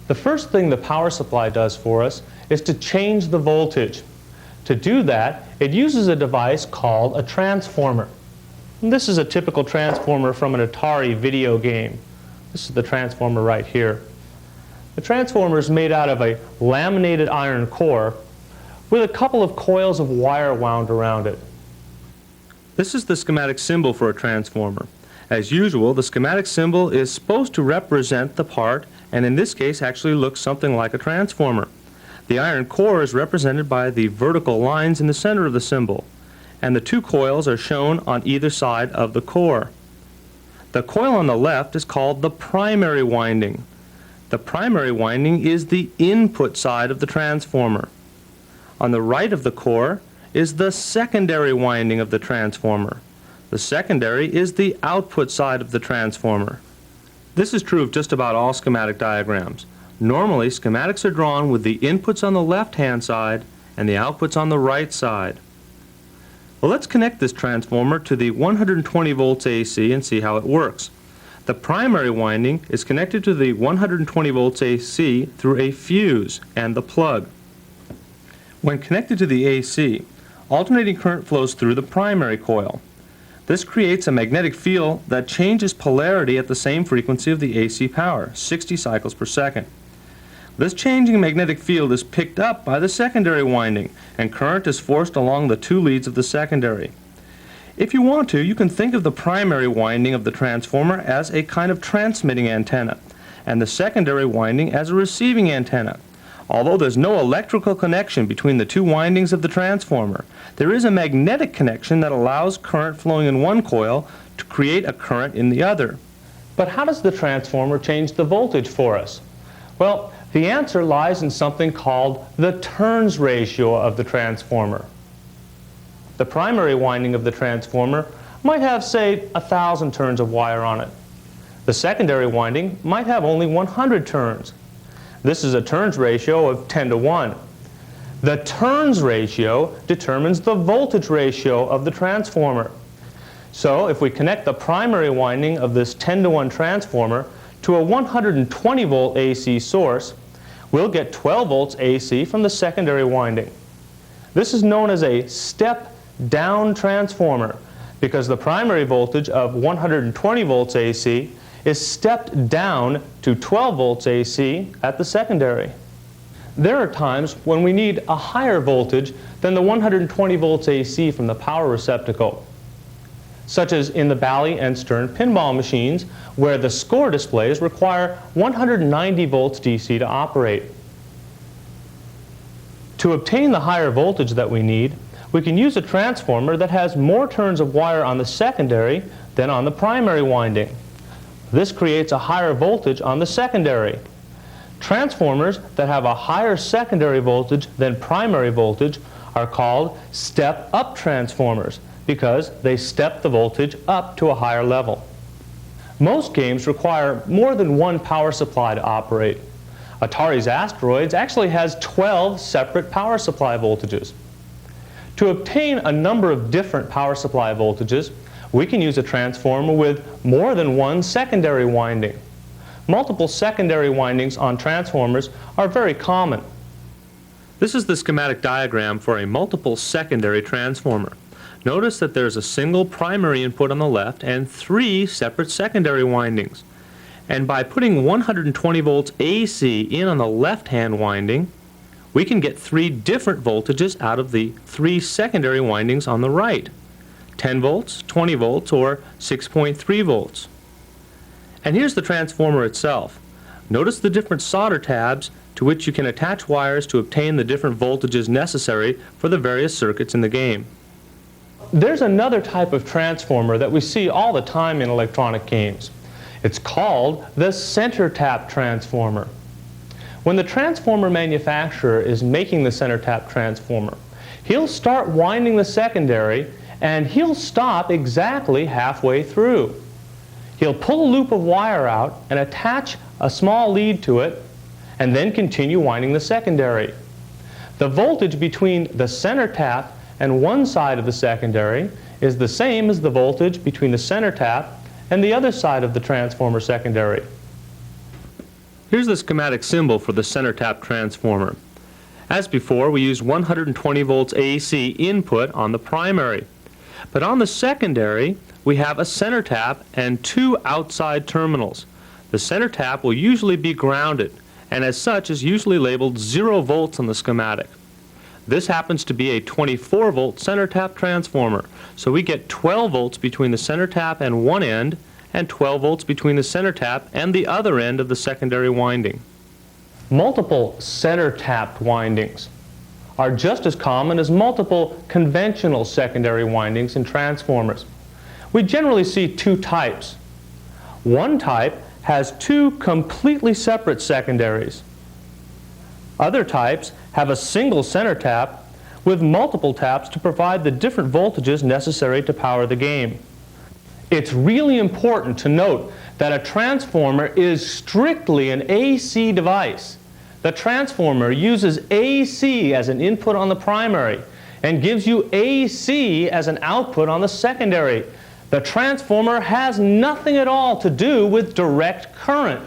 The first thing the power supply does for us is to change the voltage. To do that, it uses a device called a transformer. And this is a typical transformer from an Atari video game. This is the transformer right here. The transformer is made out of a laminated iron core with a couple of coils of wire wound around it. This is the schematic symbol for a transformer. As usual, the schematic symbol is supposed to represent the part, and in this case actually looks something like a transformer. The iron core is represented by the vertical lines in the center of the symbol, and the two coils are shown on either side of the core. The coil on the left is called the primary winding. The primary winding is the input side of the transformer. On the right of the core is the secondary winding of the transformer. The secondary is the output side of the transformer. This is true of just about all schematic diagrams. Normally, schematics are drawn with the inputs on the left-hand side and the outputs on the right side. Well, let's connect this transformer to the 120 volts AC and see how it works. The primary winding is connected to the 120 volts AC through a fuse and the plug. When connected to the AC, alternating current flows through the primary coil. This creates a magnetic field that changes polarity at the same frequency of the AC power, 60 cycles per second. This changing magnetic field is picked up by the secondary winding, and current is forced along the two leads of the secondary. If you want to, you can think of the primary winding of the transformer as a kind of transmitting antenna, and the secondary winding as a receiving antenna. Although there's no electrical connection between the two windings of the transformer, there is a magnetic connection that allows current flowing in one coil to create a current in the other. But how does the transformer change the voltage for us? Well, the answer lies in something called the turns ratio of the transformer. The primary winding of the transformer might have, say, 1,000 turns of wire on it. The secondary winding might have only 100 turns. This is a turns ratio of 10 to 1. The turns ratio determines the voltage ratio of the transformer. So if we connect the primary winding of this 10 to 1 transformer to a 120 volt AC source, we'll get 12 volts AC from the secondary winding. This is known as a step-down transformer because the primary voltage of 120 volts AC is stepped down to 12 volts AC at the secondary. There are times when we need a higher voltage than the 120 volts AC from the power receptacle, such as in the Bally and Stern pinball machines where the score displays require 190 volts DC to operate. To obtain the higher voltage that we need, we can use a transformer that has more turns of wire on the secondary than on the primary winding. This creates a higher voltage on the secondary. Transformers that have a higher secondary voltage than primary voltage are called step-up transformers because they step the voltage up to a higher level. Most games require more than one power supply to operate. Atari's Asteroids actually has 12 separate power supply voltages. To obtain a number of different power supply voltages, we can use a transformer with more than one secondary winding. Multiple secondary windings on transformers are very common. This is the schematic diagram for a multiple secondary transformer. Notice that there's a single primary input on the left and 3 separate secondary windings. And by putting 120 volts AC in on the left-hand winding, we can get 3 different voltages out of the 3 secondary windings on the right. 10 volts, 20 volts, or 6.3 volts. And here's the transformer itself. Notice the different solder tabs to which you can attach wires to obtain the different voltages necessary for the various circuits in the game. There's another type of transformer that we see all the time in electronic games. It's called the center tap transformer. When the transformer manufacturer is making the center tap transformer, he'll start winding the secondary and he'll stop exactly halfway through. He'll pull a loop of wire out and attach a small lead to it and then continue winding the secondary. The voltage between the center tap and one side of the secondary is the same as the voltage between the center tap and the other side of the transformer secondary. Here's the schematic symbol for the center tap transformer. As before, we used 120 volts AC input on the primary. But on the secondary, we have a center tap and two outside terminals. The center tap will usually be grounded, and as such is usually labeled 0 volts on the schematic. This happens to be a 24 volt center tap transformer, so we get 12 volts between the center tap and one end, and 12 volts between the center tap and the other end of the secondary winding. Multiple center tapped windings are just as common as multiple conventional secondary windings in transformers. We generally see two types. One type has two completely separate secondaries. Other types have a single center tap with multiple taps to provide the different voltages necessary to power the game. It's really important to note that a transformer is strictly an AC device. The transformer uses AC as an input on the primary and gives you AC as an output on the secondary. The transformer has nothing at all to do with direct current.